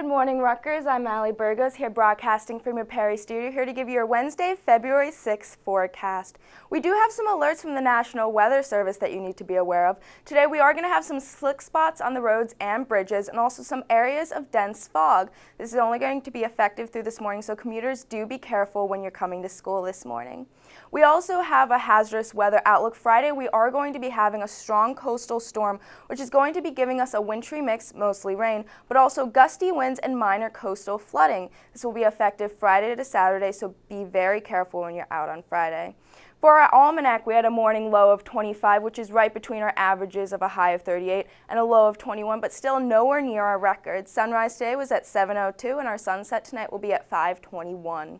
morning, Rutgers. I'm Allie Burgos here broadcasting from your Perry studio here to give you your Wednesday, February 6th forecast. We do have some alerts from the National Weather Service that you need to be aware of. Today we are going to have some slick spots on the roads and bridges and also some areas of dense fog. This is only going to be effective through this morning, so commuters do be careful when you're coming to school this morning. We also have a hazardous weather outlook. Friday we are going to be having a strong coastal storm which is going to be giving us a wintry mix, mostly rain, but also gusty winds and minor coastal flooding. This will be effective Friday to Saturday, so be very careful when you're out on Friday. For our almanac, we had a morning low of 25, which is right between our averages of a high of 38 and a low of 21, but still nowhere near our record. Sunrise today was at 7:02 and our sunset tonight will be at 5:21.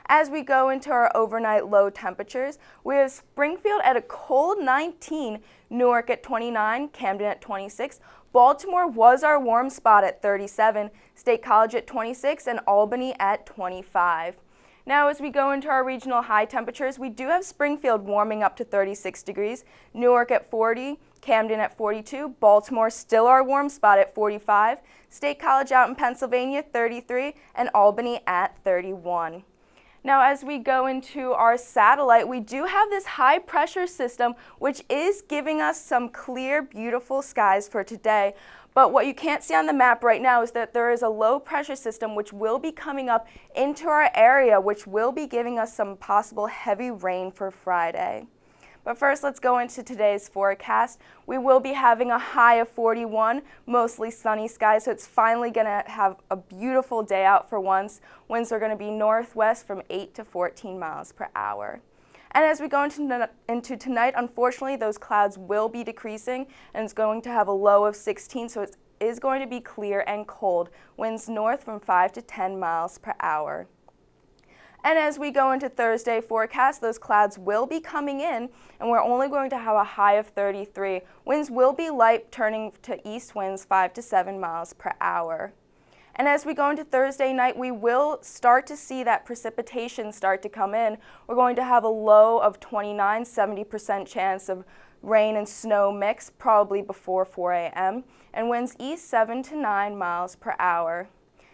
As we go into our overnight low temperatures, we have Springfield at a cold 19, Newark at 29, Camden at 26, Baltimore was our warm spot at 37, State College at 26, and Albany at 25. Now as we go into our regional high temperatures, we do have Springfield warming up to 36 degrees, Newark at 40, Camden at 42, Baltimore still our warm spot at 45, State College out in Pennsylvania 33, and Albany at 31. Now as we go into our satellite, we do have this high pressure system which is giving us some clear, beautiful skies for today. But what you can't see on the map right now is that there is a low pressure system which will be coming up into our area, which will be giving us some possible heavy rain for Friday. But first, let's go into today's forecast. We will be having a high of 41, mostly sunny skies, so it's finally going to have a beautiful day out for once. Winds are going to be northwest from 8 to 14 miles per hour. And as we go into tonight, unfortunately, those clouds will be decreasing, and it's going to have a low of 16, so it is going to be clear and cold. Winds north from 5 to 10 miles per hour. And as we go into Thursday forecast, those clouds will be coming in, and we're only going to have a high of 33. Winds will be light, turning to east winds 5 to 7 miles per hour. And as we go into Thursday night, we will start to see that precipitation start to come in. We're going to have a low of 29, 70% chance of rain and snow mix, probably before 4 a.m., and winds east 7 to 9 miles per hour.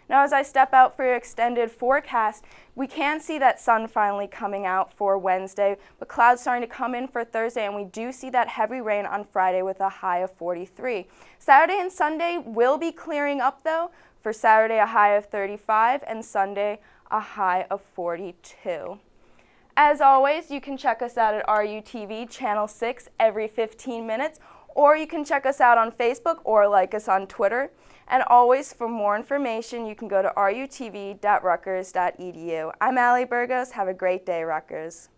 Now as I step out for your extended forecast, we can see that sun finally coming out for Wednesday, but clouds starting to come in for Thursday, and we do see that heavy rain on Friday with a high of 43. Saturday and Sunday will be clearing up though. For Saturday a high of 35 and Sunday a high of 42. As always, you can check us out at RUTV Channel 6 every 15 minutes, or you can check us out on Facebook or like us on Twitter. And always, for more information, you can go to rutv.rutgers.edu. I'm Allie Burgos. Have a great day, Rutgers.